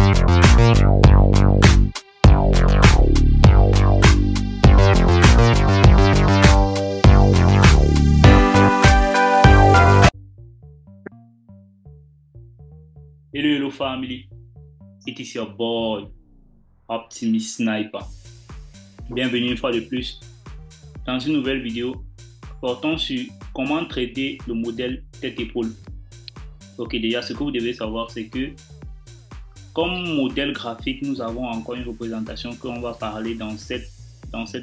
Hello family, it is your boy Optimist Sniper. Bienvenue une fois de plus dans une nouvelle vidéo portant sur comment traiter le modèle tête-épaule. Ok, déjà ce que vous devez savoir c'est que comme modèle graphique, nous avons encore une représentation qu'on va parler dans cette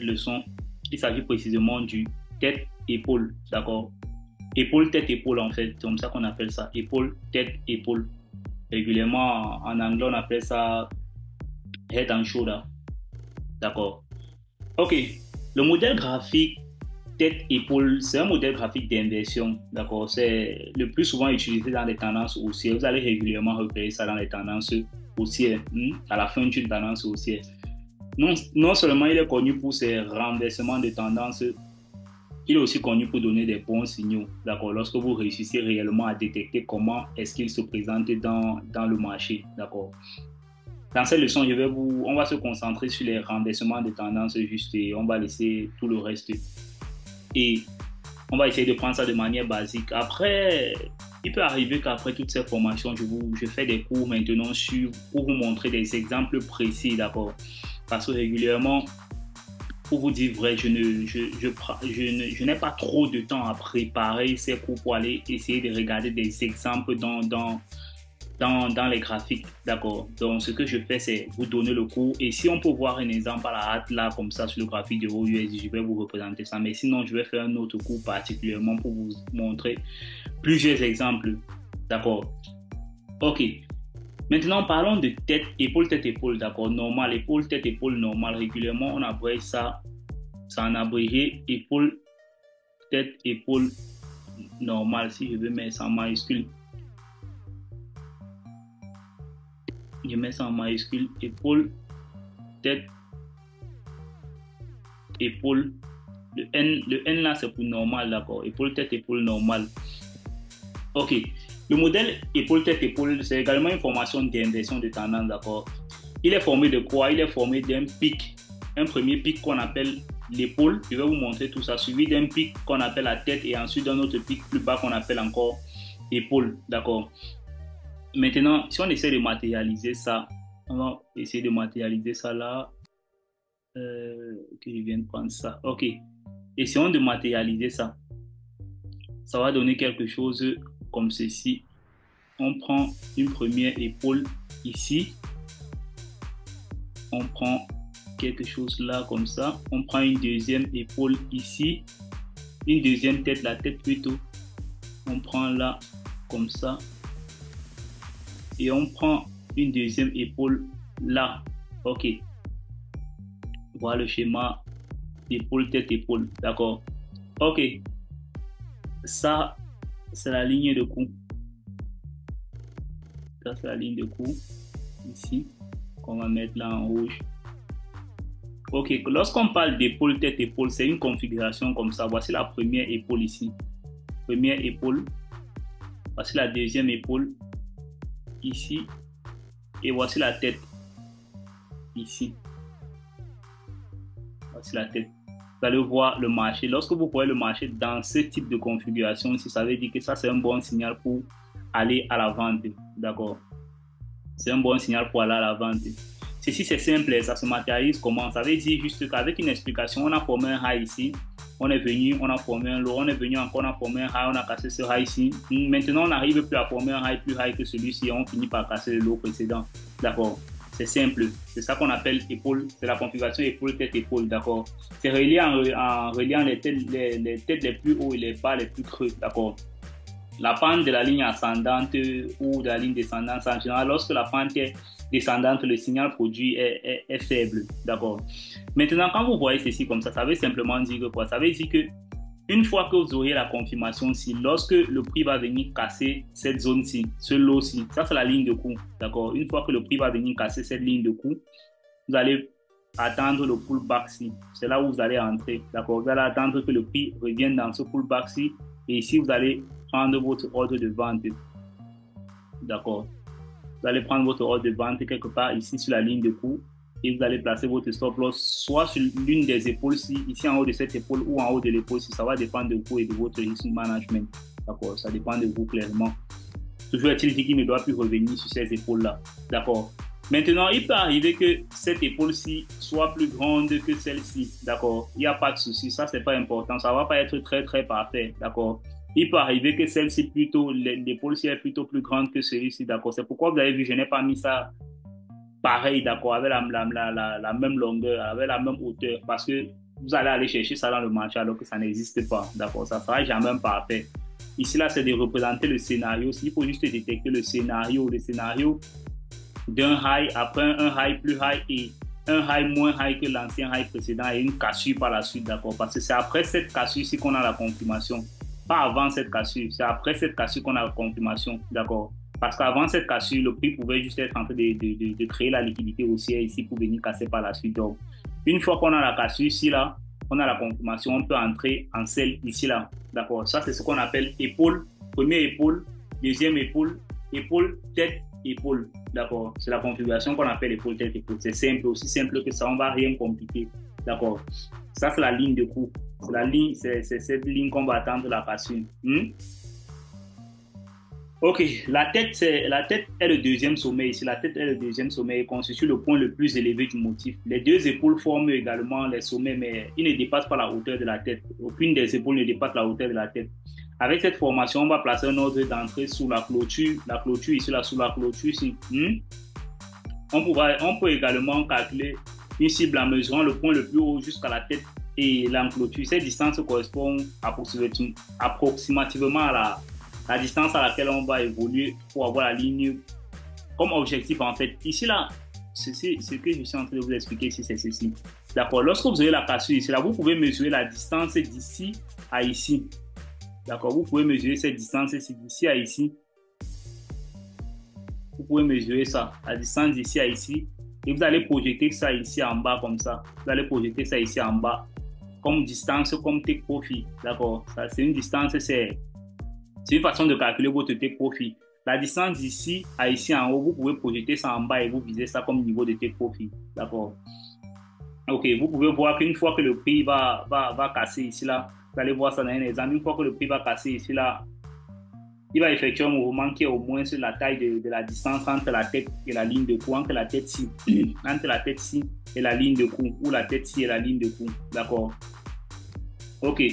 leçon. Il s'agit précisément du tête-épaule, d'accord? Épaule, tête-épaule en fait, c'est comme ça qu'on appelle ça, épaule, tête-épaule. Régulièrement, en anglais, on appelle ça head and shoulder. D'accord. Ok. Le modèle graphique tête-épaule, c'est un modèle graphique d'inversion. D'accord. C'est le plus souvent utilisé dans les tendances haussières. Vous allez régulièrement repérer ça dans les tendances haussières. À la fin d'une tendance haussière. Non seulement il est connu pour ses renversements de tendance, il est aussi connu pour donner des bons signaux, d'accord, lorsque vous réussissez réellement à détecter comment est-ce qu'il se présente dans le marché, d'accord. Dans cette leçon, on va se concentrer sur les renversements de tendance juste et on va laisser tout le reste. Et on va essayer de prendre ça de manière basique. Après, il peut arriver qu'après toutes ces formations, je fais des cours maintenant pour vous montrer des exemples précis, d'accord. Parce que régulièrement, pour vous dire vrai, je n'ai pas trop de temps à préparer ces cours pour aller essayer de regarder des exemples dans les graphiques, d'accord. Donc, ce que je fais, c'est vous donner le cours. Et si on peut voir un exemple à la hâte, là, comme ça, sur le graphique de EURUSD, je vais vous représenter ça. Mais sinon, je vais faire un autre cours particulièrement pour vous montrer plusieurs exemples, d'accord. Ok. Maintenant, parlons de tête-épaule, d'accord, normal, épaule, tête-épaule, normal. Régulièrement, on abrège ça en abrégé, épaule, tête-épaule, normal. Si je veux mettre ça en majuscule, je mets ça en majuscule, épaule, tête, épaule. Le N là, c'est pour normal, d'accord, épaule, tête, épaule, normal. Ok. Le modèle épaule-tête-épaule, c'est également une formation d'inversion de tendance, d'accord. Il est formé de quoi? Il est formé d'un pic, un premier pic qu'on appelle l'épaule, je vais vous montrer tout ça, suivi d'un pic qu'on appelle la tête et ensuite d'un autre pic plus bas qu'on appelle encore épaule, d'accord. Maintenant, si on essaie de matérialiser ça, on va essayer de matérialiser ça là, que je viens de prendre ça, ok. Essayons de matérialiser ça, ça va donner quelque chose comme ceci. On prend une première épaule ici, on prend quelque chose là comme ça, on prend une deuxième épaule ici, une deuxième tête, la tête plutôt, on prend là comme ça et on prend une deuxième épaule là, ok. Voilà le schéma épaule, tête, épaule, d'accord. Ok, ça c'est la ligne de coup. Ça, c'est la ligne de coup, ici, qu'on va mettre là en rouge. Ok, lorsqu'on parle d'épaule, tête, épaule, c'est une configuration comme ça. Voici la première épaule ici. Première épaule. Voici la deuxième épaule, ici. Et voici la tête, ici. Voici la tête. Vous allez voir le marché. Lorsque vous voyez le marché dans ce type de configuration, ça veut dire que ça, c'est un bon signal pour aller à la vente, d'accord. C'est un bon signal pour aller à la vente. Ceci c'est simple, ça se matérialise comment? Ça veut dire juste qu'avec une explication, on a formé un high ici, on est venu, on a formé un low, on est venu encore, on a formé un high, on a cassé ce high ici. Maintenant, on n'arrive plus à former un high plus high que celui-ci, on finit par casser le low précédent, d'accord. C'est simple, c'est ça qu'on appelle épaule, c'est la configuration épaule, tête, épaule, d'accord. C'est relié en reliant les têtes les plus hauts et les bas les plus creux, d'accord. La pente de la ligne ascendante ou de la ligne descendante, en général, lorsque la pente est descendante, le signal produit est faible, d'accord. Maintenant, quand vous voyez ceci comme ça veut simplement dire que quoi? Ça veut dire que une fois que vous aurez la confirmation, si lorsque le prix va venir casser cette zone-ci, ce lot-ci, ça c'est la ligne de coup, d'accord. Une fois que le prix va venir casser cette ligne de coup, vous allez attendre le pullback-ci. C'est là où vous allez entrer, d'accord. Vous allez attendre que le prix revienne dans ce pullback-ci et ici vous allez prendre votre ordre de vente, d'accord. Vous allez prendre votre ordre de vente quelque part ici sur la ligne de cours et vous allez placer votre stop loss soit sur l'une des épaules ici en haut de cette épaule ou en haut de l'épaule si ça va dépendre de vous et de votre risk management. D'accord, ça dépend de vous clairement. Toujours est-il dit qu'il ne doit plus revenir sur ces épaules-là. D'accord. Maintenant, il peut arriver que cette épaule-ci soit plus grande que celle-ci. D'accord. Il n'y a pas de souci. Ça, c'est pas important. Ça ne va pas être très, très parfait. D'accord. Il peut arriver que celle-ci plutôt, l'épaule-ci est plutôt plus grande que celui-ci. D'accord. C'est pourquoi vous avez vu, je n'ai pas mis ça pareil. D'accord. Avec la même longueur, avec la même hauteur. Parce que vous allez aller chercher ça dans le marché alors que ça n'existe pas. D'accord. Ça ne sera jamais parfait. Ici, là, c'est de représenter le scénario. Il faut juste détecter le scénario d'un high après un high plus high et un high moins high que l'ancien high précédent et une cassure par la suite, d'accord? Parce que c'est après cette cassure ici qu'on a la confirmation. Pas avant cette cassure, c'est après cette cassure qu'on a la confirmation, d'accord? Parce qu'avant cette cassure, le prix pouvait juste être en train de créer la liquidité haussière ici pour venir casser par la suite. Donc, une fois qu'on a la cassure ici, là, on a la confirmation, on peut entrer en sell ici, là, d'accord? Ça, c'est ce qu'on appelle épaule, première épaule, deuxième épaule, épaule, tête, épaule. D'accord. C'est la configuration qu'on appelle épaule, tête, épaule. C'est simple, aussi simple que ça, on ne va rien compliquer. D'accord. Ça, c'est la ligne de coup. C'est cette ligne qu'on va attendre la cassure. Ok, la tête est le deuxième sommet ici. La tête est le deuxième sommet et constitue le point le plus élevé du motif. Les deux épaules forment également les sommets, mais ils ne dépassent pas la hauteur de la tête. Aucune des épaules ne dépasse la hauteur de la tête. Avec cette formation, on va placer un ordre d'entrée sous la clôture. La clôture ici, là, sous la clôture ici. On peut également calculer une cible en mesurant le point le plus haut jusqu'à la tête et l'enclôture. Cette distance correspond approximativement à la distance à laquelle on va évoluer pour avoir la ligne comme objectif en fait. Ici là, ce que je suis en train de vous expliquer ici, c'est ceci. D'accord, lorsque vous avez la cassure ici là, vous pouvez mesurer la distance d'ici à ici. D'accord, vous pouvez mesurer cette distance d'ici à ici. Vous pouvez mesurer ça, la distance d'ici à ici. Et vous allez projeter ça ici en bas comme ça. Vous allez projeter ça ici en bas comme distance, comme take profit. D'accord, c'est une distance, c'est une façon de calculer votre take profit. La distance d'ici à ici en haut, vous pouvez projeter ça en bas et vous visez ça comme niveau de take profit. D'accord. Ok, vous pouvez voir qu'une fois que le prix va casser ici là, vous allez voir ça dans un exemple. Une fois que le prix va casser ici là, il va effectuer un mouvement qui est au moins sur la taille de la distance entre la tête et la ligne de coup, entre la tête-ci et la ligne de coup, ou la tête-ci et la ligne de coup. D'accord. Ok.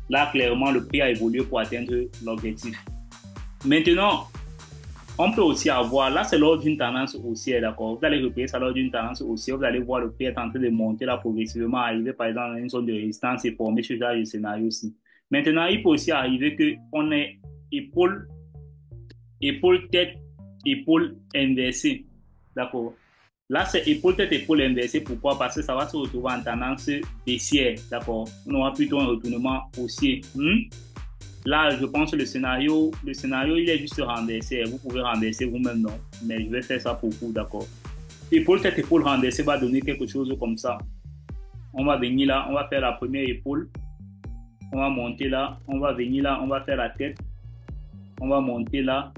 Là, clairement, le prix a évolué pour atteindre l'objectif. Maintenant, on peut aussi avoir, là, c'est lors d'une tendance haussière, d'accord? Vous allez repérer ça lors d'une tendance haussière, vous allez voir le prix est en train de monter là progressivement, arriver par exemple à une zone de résistance et former ce genre de scénario aussi. Maintenant, il peut aussi arriver qu'on ait épaule, tête, épaule inversée, d'accord? Là, c'est épaule, tête, épaule inversée. Pourquoi? Parce que ça va se retrouver en tendance baissière, d'accord? On aura plutôt un retournement haussier. Là, je pense que le scénario, il est juste renversé. Vous pouvez renverser vous-même, non? Mais je vais faire ça pour vous, d'accord? Épaule, tête, épaule renversée va donner quelque chose comme ça. On va venir là, on va faire la première épaule. On va monter là, on va venir là, on va faire la tête. On va monter là.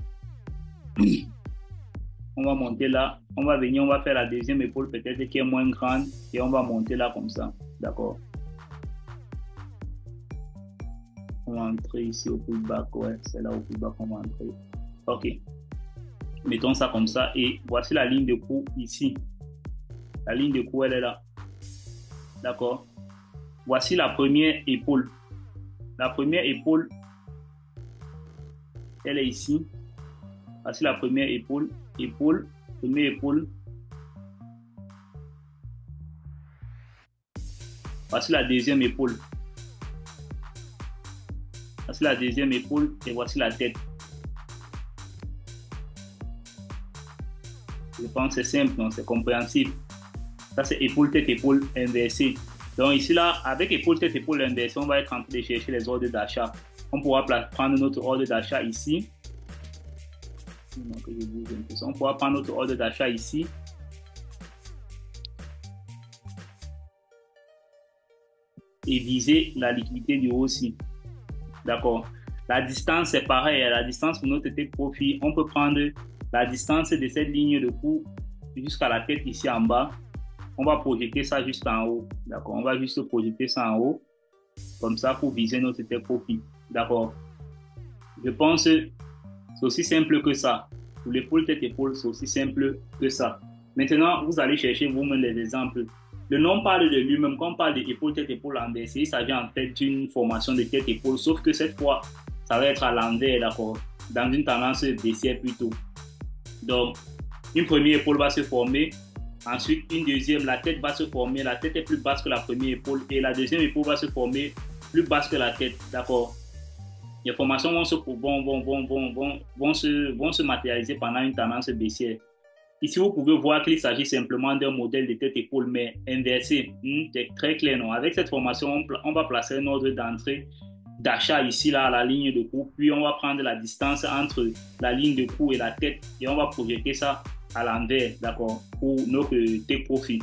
On va monter là. On va venir, on va faire la deuxième épaule peut-être qui est moins grande. Et on va monter là comme ça. D'accord? On va entrer ici au pullback, ouais, c'est là au pullback qu'on va entrer. Ok, mettons ça comme ça et voici la ligne de coup ici. La ligne de coup, elle est là. D'accord. Voici la première épaule. La première épaule, elle est ici. Voici la première épaule. Première épaule. Voici la deuxième épaule. Voici la deuxième épaule et voici la tête. Je pense que c'est simple, c'est compréhensible. Ça, c'est épaule, tête, épaule inversée. Donc ici, là, avec épaule, tête, épaule inversée, on va être en train de chercher les ordres d'achat. On pourra prendre notre ordre d'achat ici. On pourra prendre notre ordre d'achat ici. Et viser la liquidité du haut aussi. D'accord. La distance, c'est pareil. La distance pour notre take profit, on peut prendre la distance de cette ligne de cou jusqu'à la tête ici en bas, on va projeter ça juste en haut. D'accord? On va juste projeter ça en haut, comme ça, pour viser notre tête profil. D'accord? Je pense que c'est aussi simple que ça. Pour l'épaule, tête-épaule, c'est aussi simple que ça. Maintenant, vous allez chercher vous-même les exemples. Le nom parle de lui-même. Quand on parle d'épaule, tête-épaule inversée, il s'agit en fait d'une formation de tête-épaule, sauf que cette fois, ça va être à l'envers, d'accord? Dans une tendance baissière plutôt. Donc, une première épaule va se former. Ensuite, une deuxième, la tête va se former. La tête est plus basse que la première épaule. Et la deuxième épaule va se former plus basse que la tête, d'accord? Les formations vont se matérialiser pendant une tendance baissière. Ici, vous pouvez voir qu'il s'agit simplement d'un modèle de tête-épaule, mais inversé. C'est très clair, non? Avec cette formation, on va placer un ordre d'entrée d'achat ici, là, à la ligne de cou, puis on va prendre la distance entre la ligne de cou et la tête, et on va projeter ça à l'envers, d'accord, pour notre T-profil.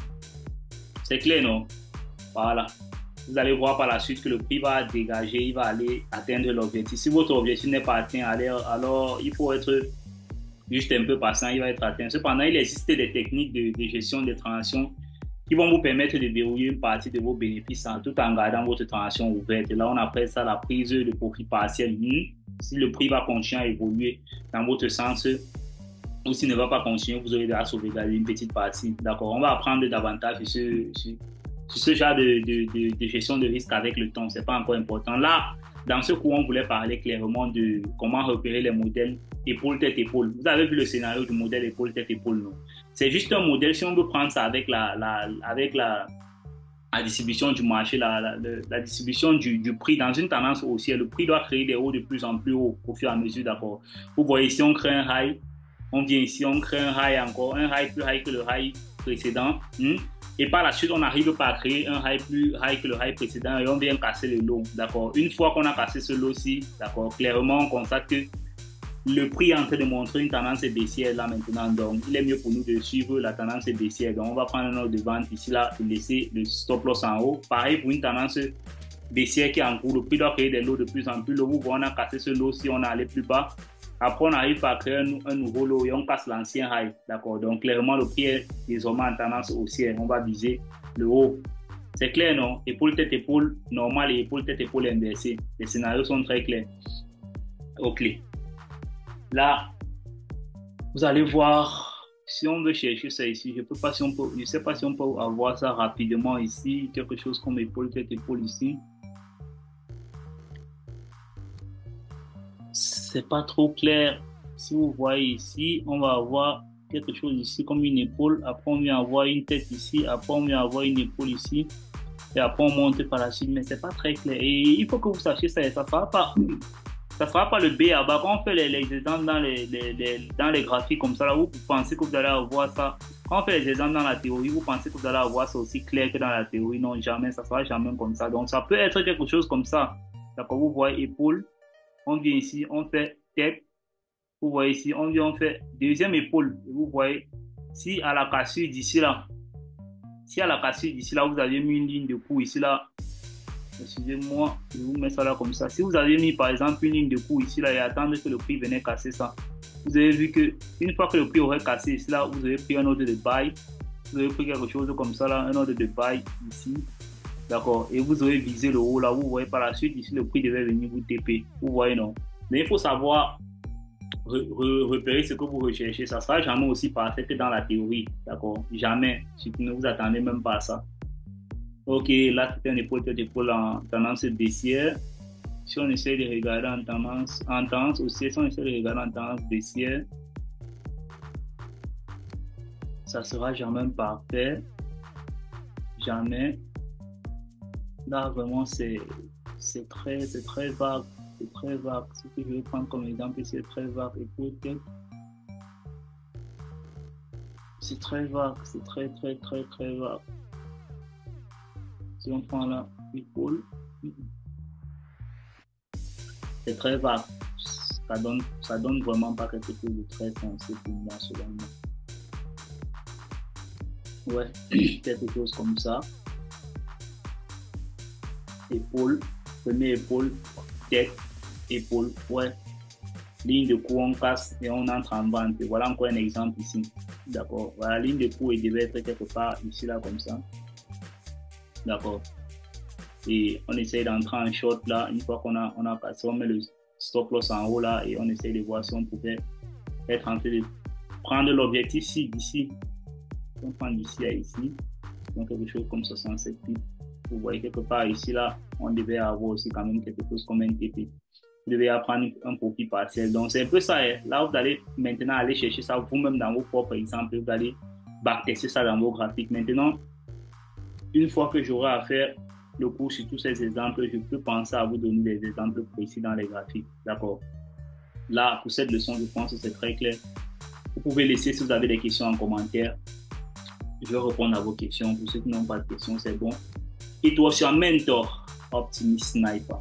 C'est clair, non? Voilà. Vous allez voir par la suite que le prix va dégager, il va aller atteindre l'objectif. Si votre objectif n'est pas atteint, alors il faut être juste un peu patient, il va être atteint. Cependant, il existe des techniques de gestion des transactions qui vont vous permettre de verrouiller une partie de vos bénéfices tout en gardant votre transaction ouverte. Et là, on appelle ça la prise de profit partiel. Si le prix va continuer à évoluer dans votre sens, ou s'il ne va pas continuer, vous aurez déjà sauvegarder une petite partie. D'accord? On va apprendre davantage sur ce genre de gestion de risque avec le temps. Ce n'est pas encore important. Là, dans ce cours, on voulait parler clairement de comment repérer les modèles épaule-tête-épaule. Vous avez vu le scénario du modèle épaule-tête-épaule, non? C'est juste un modèle. Si on veut prendre ça avec la distribution du marché, la distribution du prix dans une tendance haussière, le prix doit créer des hauts de plus en plus hauts au fur et à mesure, d'accord? Vous voyez ici, on crée un high. On vient ici, on crée un high encore, un high plus high que le high précédent. Et par la suite, on n'arrive pas à créer un high plus high que le high précédent et on vient casser le lot, d'accord? Une fois qu'on a cassé ce lot-ci, d'accord, clairement, on constate que le prix est en train de montrer une tendance baissière là maintenant. Donc, il est mieux pour nous de suivre la tendance baissière. Donc, on va prendre un ordre de vente ici, là, et laisser le stop loss en haut. Pareil pour une tendance baissière qui est en cours. Le prix doit créer des lots de plus en plus. Vous voyez, on a cassé ce lot-ci, on est allé plus bas. Après, on arrive à créer un nouveau lot et on casse l'ancien high. D'accord? Donc, clairement, le prix est désormais en tendance haussière. On va viser le haut. C'est clair, non? Épaule, tête, épaule normale et épaule, tête, épaule inversée. Les scénarios sont très clairs. OK. Là, vous allez voir, si on veut chercher ça ici, je ne sais pas si on peut avoir ça rapidement ici. Quelque chose comme épaule, tête, épaule ici. C'est pas trop clair. Si vous voyez ici, on va avoir quelque chose ici comme une épaule. Après, on vient avoir une tête ici. Après, on vient avoir une épaule ici. Et après, on monte par la suite. Mais c'est pas très clair. Et il faut que vous sachiez ça. Et ça sera pas le B à bas. Quand on fait les exemples dans les graphiques comme ça, là, vous pensez que vous allez avoir ça. Quand on fait les exemples dans la théorie, vous pensez que vous allez avoir ça aussi clair que dans la théorie. Non, jamais. Ça sera jamais comme ça. Donc, ça peut être quelque chose comme ça. D'accord, vous voyez épaule. On vient ici, on fait tête. Vous voyez ici, on vient, on fait deuxième épaule. Vous voyez, si à la cassure d'ici là, vous avez mis une ligne de coup ici là, excusez-moi, je vous mets ça là comme ça. Si vous avez mis par exemple une ligne de coup ici là et attendre que le prix venait casser ça, vous avez vu que une fois que le prix aurait cassé ici là, vous avez pris un ordre de buy. Vous avez pris quelque chose comme ça là, un ordre de buy ici. D'accord. Et vous aurez visé le haut là. Vous voyez par la suite, ici, le prix devait venir vous TP. Vous voyez, non? Mais il faut savoir repérer ce que vous recherchez. Ça ne sera jamais aussi parfait que dans la théorie. D'accord? Jamais. Si ne vous attendez même pas à ça. Ok, là, c'est un épaule en tendance baissière. Si on essaie de regarder en tendance aussi, si on essaie de regarder en tendance baissière, ça ne sera jamais parfait. Jamais. Là, vraiment, c'est très vague. C'est très vague. Ce que je vais prendre comme exemple, c'est très vague. Et peut-être, c'est très vague. C'est très vague. Si on prend là, épaule, c'est très vague. Ça donne vraiment pas quelque chose de très sensé pour moi, selon moi. Ouais, quelque chose comme ça. Épaule, première épaule, tête, épaule, ouais. ligne de cours, on casse et on entre en vente. Voilà encore un exemple ici. D'accord. Voilà, ligne de cours, il devait être quelque part ici, là, comme ça. D'accord. Et on essaye d'entrer en short là. Une fois qu'on a passé, on met le stop loss en haut là et on essaye de voir si on pouvait être en train de prendre l'objectif d'ici. On prend d'ici à ici. Donc quelque chose comme 67 pips. Vous voyez quelque part ici là, on devait avoir aussi quand même quelque chose comme un TP. Vous devez apprendre un profit partiel. Donc c'est un peu ça. Hein. Là, vous allez maintenant aller chercher ça vous-même dans vos propres exemples. Vous allez backtester ça dans vos graphiques. Maintenant, une fois que j'aurai à faire le cours sur tous ces exemples, je peux penser à vous donner des exemples précis dans les graphiques. D'accord. Là, pour cette leçon, je pense que c'est très clair. Vous pouvez laisser si vous avez des questions en commentaire. Je vais répondre à vos questions. Pour ceux qui n'ont pas de questions, c'est bon. Et toi, je suis un mentor, Optimism Sniper.